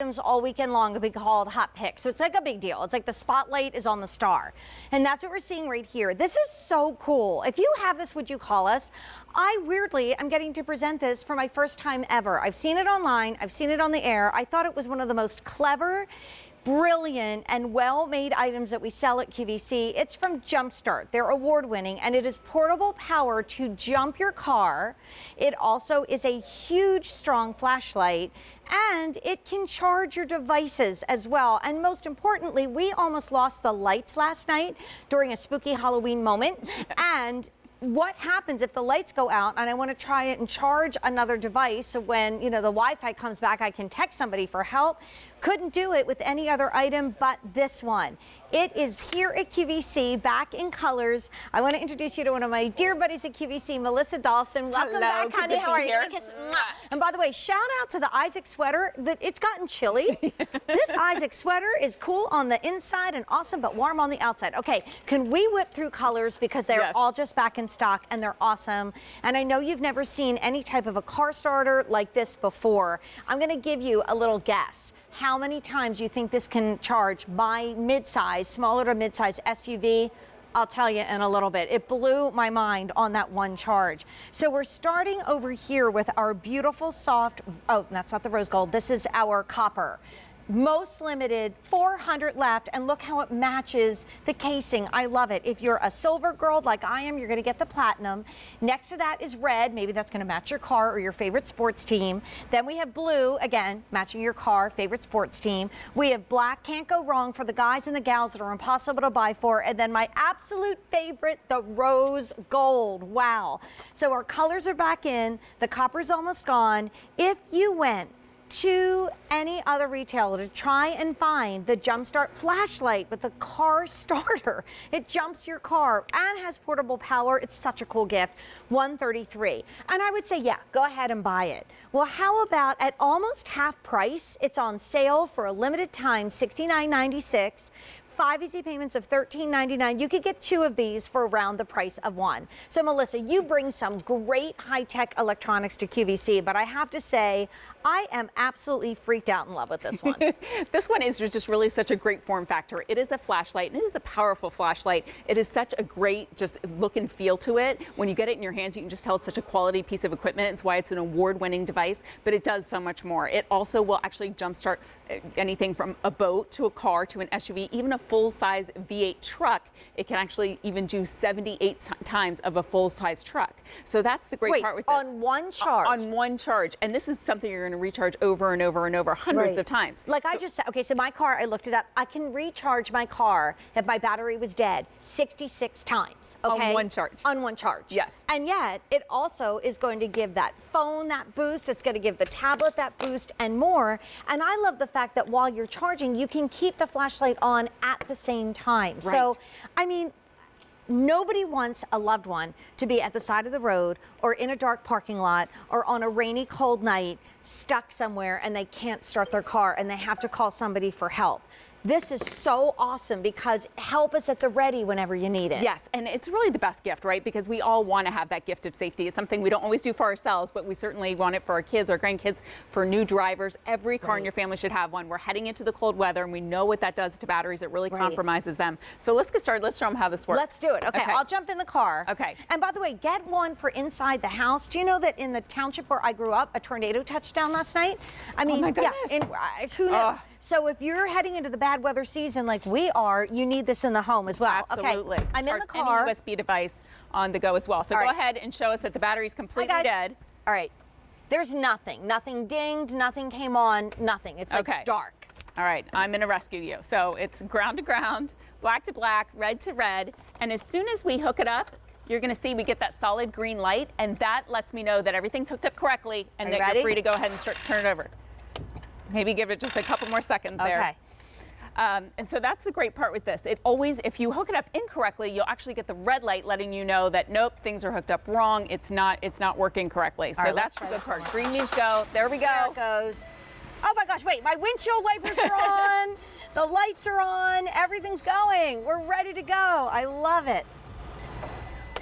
items all weekend long have been called hot picks. So it's like a big deal. It's like the spotlight is on the star. And that's what we're seeing right here. This is so cool. If you have this, would you call us? I weirdly am getting to present this for my first time ever. I've seen it online. I've seen it on the air. I thought it was one of the most clever, brilliant and well-made items that we sell at QVC. It's from JumpSmart. They're award-winning, and it is portable power to jump your car. It also is a huge, strong flashlight, and it can charge your devices as well. And most importantly, we almost lost the lights last night during a spooky Halloween moment. And what happens if the lights go out and I want to try it and charge another device, so when, you know, the Wi-Fi comes back, I can text somebody for help? Couldn't do it with any other item but this one. It is here at QVC, back in colors. I want to introduce you to one of my dear buddies at QVC, Melissa Dawson. Welcome Hello, back, honey. How are you? And by the way, shout out to the Isaac sweater. It's gotten chilly. This Isaac sweater is cool on the inside and awesome, but warm on the outside. Okay, can we whip through colors, because they're all just back in stock and they're awesome. And I know you've never seen any type of a car starter like this before. I'm going to give you a little guess. How many times you think this can charge my mid-size, smaller to mid-size SUV? I'll tell you in a little bit. It blew my mind on that one charge. So we're starting over here with our beautiful soft, oh, that's not the rose gold. This is our copper. Most limited, 400 left, and look how it matches the casing. I love it. If you're a silver girl like I am, you're gonna get the platinum. Next to that is red. Maybe that's gonna match your car or your favorite sports team. Then we have blue, again, matching your car, favorite sports team. We have black, can't go wrong for the guys and the gals that are impossible to buy for. And then my absolute favorite, the rose gold. Wow. So our colors are back in, the copper's almost gone. If you went to any other retailer to try and find the JumpSmart flashlight with the car starter, it jumps your car and has portable power. It's such a cool gift. $133. And I would say, yeah, go ahead and buy it. Well, how about at almost half price? It's on sale for a limited time, $69.96. 5 easy payments of $13.99. You could get 2 of these for around the price of 1. So Melissa, you bring some great high-tech electronics to QVC, but I have to say, I am absolutely freaked out in love with this one. This one is just really such a great form factor. It is a flashlight, and it is a powerful flashlight. It is such a great just look and feel to it. When you get it in your hands, you can just tell it's such a quality piece of equipment. It's why it's an award-winning device, but it does so much more. It also will actually jumpstart anything from a boat to a car to an SUV, even a full-size V8 truck. It can actually even do 78 times of a full-size truck. So that's the great part with this. On one charge? On one charge. And this is something you're going to recharge over and over and over hundreds of times. Like I just said, okay, so my car, I looked it up. I can recharge my car if my battery was dead 66 times, okay? On one charge. On one charge. Yes. And yet, it also is going to give that phone that boost. It's going to give the tablet that boost and more. And I love the fact that while you're charging, you can keep the flashlight on at the same time. Right. So, I mean, nobody wants a loved one to be at the side of the road or in a dark parking lot or on a rainy, cold night stuck somewhere and they can't start their car and they have to call somebody for help. This is so awesome because help us at the ready whenever you need it. Yes, and it's really the best gift, right? Because we all want to have that gift of safety. It's something we don't always do for ourselves, but we certainly want it for our kids, our grandkids, for new drivers. Every car in your family should have one. We're heading into the cold weather, and we know what that does to batteries. It really compromises them. So let's get started. Let's show them how this works. Let's do it. Okay, I'll jump in the car. Okay. And by the way, get one for inside the house. Do you know that in the township where I grew up, a tornado touched down last night? I mean, oh my goodness. Yeah, who knows? So if you're heading into the bad weather season like we are, you need this in the home as well. Absolutely. Okay, I'm in the car. Any USB device on the go as well. So go ahead and show us that the battery's completely dead. All right. There's nothing. Nothing dinged, nothing came on, nothing. It's like dark. All right, I'm going to rescue you. So it's ground to ground, black to black, red to red. And as soon as we hook it up, you're going to see we get that solid green light, and that lets me know that everything's hooked up correctly and that you're free to go ahead and turn it over. Maybe give it just a couple more seconds there. Okay. And so that's the great part with this. It always, if you hook it up incorrectly, you'll actually get the red light letting you know that nope, things are hooked up wrong. It's not working correctly. So that's the good part. Green means go. There we go. There it goes. Oh my gosh, wait, my windshield wipers are on. The lights are on. Everything's going. We're ready to go. I love it.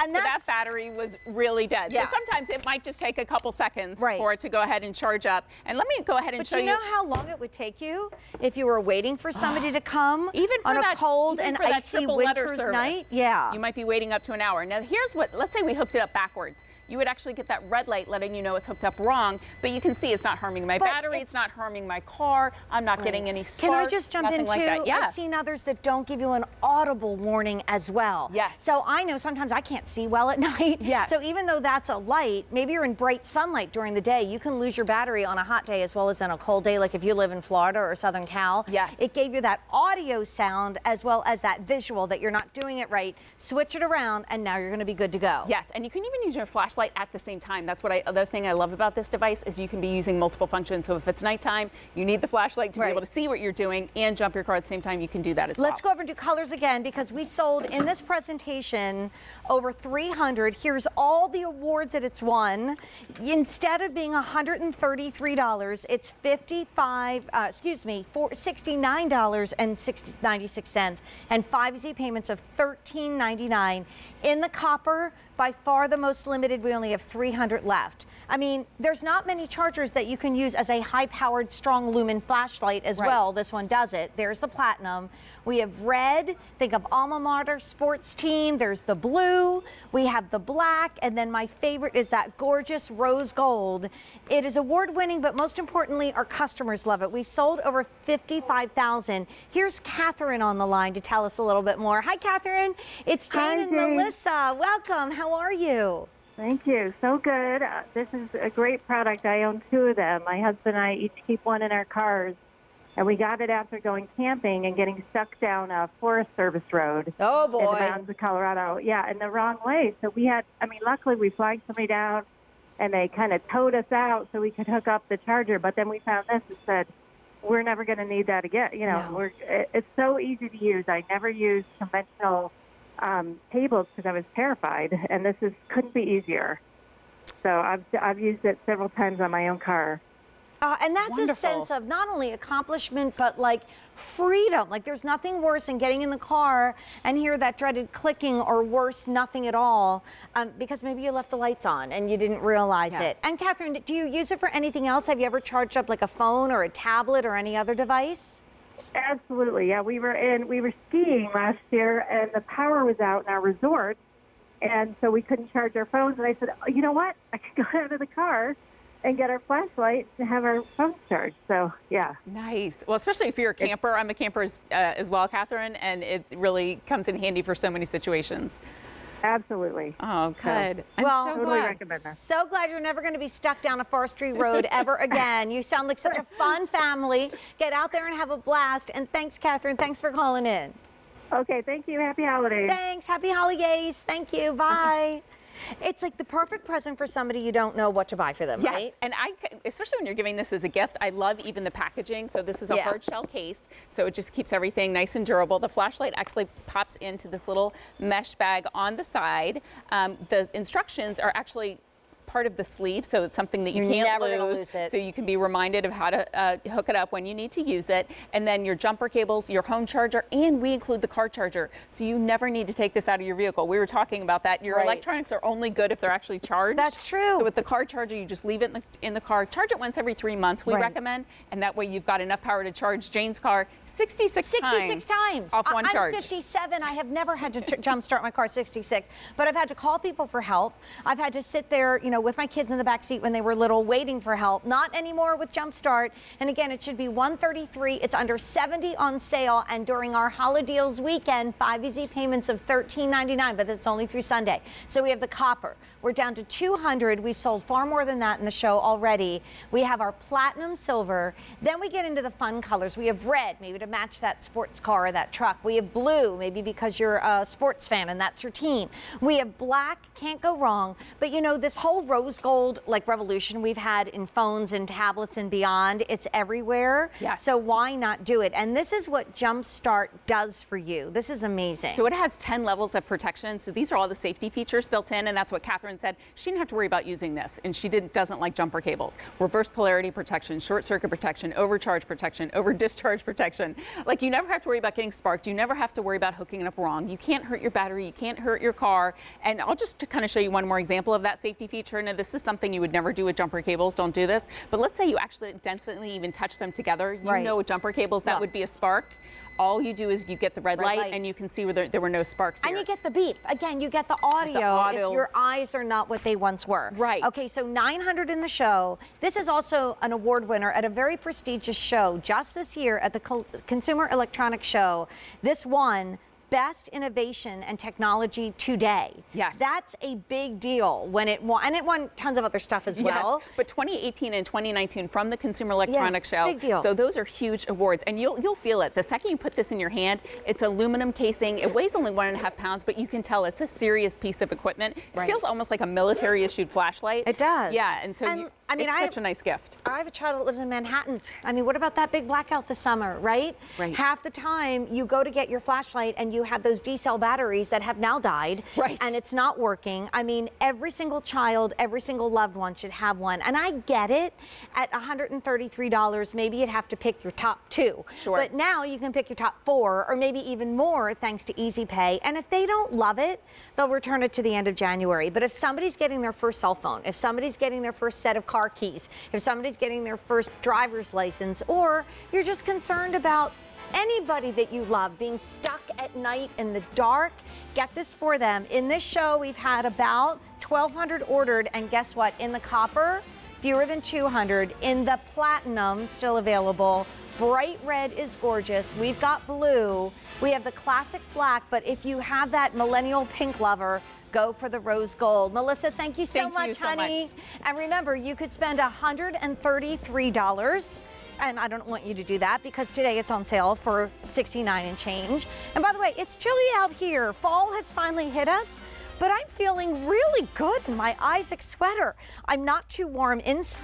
And so that battery was really dead. Yeah. So sometimes it might just take a couple seconds Right. for it to go ahead and charge up. And let me go ahead and But show you know how long it would take you if you were waiting for somebody to come even for on that, a cold even and for that icy triple letter winter's service, night? Yeah. You might be waiting up to an hour. Now here's what, let's say we hooked it up backwards. You would actually get that red light letting you know it's hooked up wrong, but you can see it's not harming my battery, it's not harming my car, I'm not getting any sparks, Can I just jump nothing in like too? that. Yeah. I've seen others that don't give you an audible warning as well. Yes. So I know sometimes I can't see well at night. Yes. So even though that's a light, maybe you're in bright sunlight during the day, you can lose your battery on a hot day as well as on a cold day, like if you live in Florida or Southern Cal. Yes. It gave you that audio sound as well as that visual that you're not doing it right. Switch it around and now you're going to be good to go. Yes, and you can even use your flashlight at the same time. That's what other thing I love about this device is you can be using multiple functions. So if it's nighttime, you need the flashlight to be able to see what you're doing and jump your car at the same time. You can do that as well. Let's go over and do colors again because we sold in this presentation over 300. Here's all the awards that it's won. Instead of being $133, it's $69.96 and 5 easy payments of $13.99. In the copper, by far the most limited, we only have 300 left. I mean, there's not many chargers that you can use as a high-powered, strong lumen flashlight as well. This one does it. There's the platinum. We have red, think of alma mater, sports team. There's the blue. We have the black, and then my favorite is that gorgeous rose gold. It is award-winning, but most importantly, our customers love it. We've sold over 55,000. Here's Catherine on the line to tell us a little bit more. Hi, Catherine. It's Jane and Melissa. Welcome. How are you? Thank you. So good. This is a great product. I own 2 of them. My husband and I each keep one in our cars. And we got it after going camping and getting stuck down a Forest Service road. Oh, boy. In the mountains of Colorado. Yeah, in the wrong way. So we had, luckily we flagged somebody down and they kind of towed us out so we could hook up the charger. But then we found this and said, we're never going to need that again. It's so easy to use. I never used conventional cables because I was terrified, and this couldn't be easier. So I've used it several times on my own car. And that's a sense of not only accomplishment, but like freedom. Like there's nothing worse than getting in the car and hear that dreaded clicking or worse, nothing at all, because maybe you left the lights on and you didn't realize it. And Catherine, do you use it for anything else? Have you ever charged up like a phone or a tablet or any other device? Absolutely, yeah. We were skiing last year, and the power was out in our resort, and so we couldn't charge our phones. And I said, oh, you know what? I could go out of the car and get our flashlight to have our phones charged. So, yeah. Nice. Well, especially if you're a camper. I'm a camper as well, Catherine, and it really comes in handy for so many situations. Absolutely. Oh, good. I'm well, so totally glad. recommend that. So glad you're never going to be stuck down a forestry road ever again. You sound like such a fun family. Get out there and have a blast. And thanks, Catherine. Thanks for calling in. Okay, thank you. Happy holidays. Thanks. Happy holidays. Thank you. Bye. It's like the perfect present for somebody you don't know what to buy for them, Yes, right? and especially when you're giving this as a gift, I love even the packaging. So this is a hard shell case, so it just keeps everything nice and durable. The flashlight actually pops into this little mesh bag on the side. The instructions are actually part of the sleeve, so it's something that you You're can't never gonna lose. lose it. So you can be reminded of how to hook it up when you need to use it. And then your jumper cables, your home charger, and we include the car charger. So you never need to take this out of your vehicle. We were talking about that. Your electronics are only good if they're actually charged. That's true. So with the car charger, you just leave it in the car. Charge it once every 3 months, we recommend. And that way you've got enough power to charge Jane's car 66 times off one charge. I'm 57. I have never had to jumpstart my car 66, but I've had to call people for help. I've had to sit there, with my kids in the back seat when they were little, waiting for help. Not anymore with JumpStart. And again, it should be $133. It's under $70 on sale, and during our holiday deals weekend, 5 easy payments of $13.99, but it's only through Sunday. So we have the copper. We're down to 200. We've sold far more than that in the show already. We have our platinum silver. Then we get into the fun colors. We have red, maybe to match that sports car or that truck. We have blue, maybe because you're a sports fan and that's your team. We have black, can't go wrong. But this whole whole rose gold like revolution we've had in phones and tablets and beyond, it's everywhere. Yes. So why not do it? And this is what JumpSmart does for you. This is amazing. So it has 10 levels of protection. So these are all the safety features built in, and that's what Catherine said. She didn't have to worry about using this, and she doesn't like jumper cables. Reverse polarity protection, short circuit protection, overcharge protection, over discharge protection. Like, you never have to worry about getting sparked. You never have to worry about hooking it up wrong. You can't hurt your battery. You can't hurt your car. And I'll just to kind of show you one more example of that safety feature. Now, this is something you would never do with jumper cables. Don't do this. But let's say you accidentally even touch them together. You Right. know with jumper cables that would be a spark. All you do is you get the red light and you can see where there were no sparks here. And you get the beep. Again, you get the audio if your eyes are not what they once were. Right. Okay, so 900 in the show. This is also an award winner at a very prestigious show just this year at the Consumer Electronics Show. This won Best Innovation and Technology Today. Yes. That's a big deal when it won, and it won tons of other stuff as well. Yes, but 2018 and 2019 from the Consumer Electronics Show. Big deal. So those are huge awards, and you'll feel it. The second you put this in your hand, it's aluminum casing. It weighs only 1.5 pounds, but you can tell it's a serious piece of equipment. It feels almost like a military-issued flashlight. It does. Yeah, and so it's such a nice gift. I have a child that lives in Manhattan. I mean, what about that big blackout this summer, right? Right. Half the time you go to get your flashlight and you have those D-cell batteries that have now died. Right. And it's not working. I mean, every single child, every single loved one should have one. And I get it. At $133, maybe you'd have to pick your top 2. Sure. But now you can pick your top 4 or maybe even more thanks to Easy Pay. And if they don't love it, they'll return it to the end of January. But if somebody's getting their first cell phone, if somebody's getting their first set of car keys, if somebody's getting their first driver's license, or you're just concerned about anybody that you love being stuck at night in the dark, get this for them. In this show, we've had about 1,200 ordered, and guess what? In the copper, fewer than 200. In the platinum, still available. Bright red is gorgeous. We've got blue. We have the classic black, but if you have that millennial pink lover, go for the rose gold. Melissa, thank you so much, honey. And remember, you could spend $133. And I don't want you to do that because today it's on sale for $69 and change. And by the way, it's chilly out here. Fall has finally hit us, but I'm feeling really good in my Isaac sweater. I'm not too warm inside.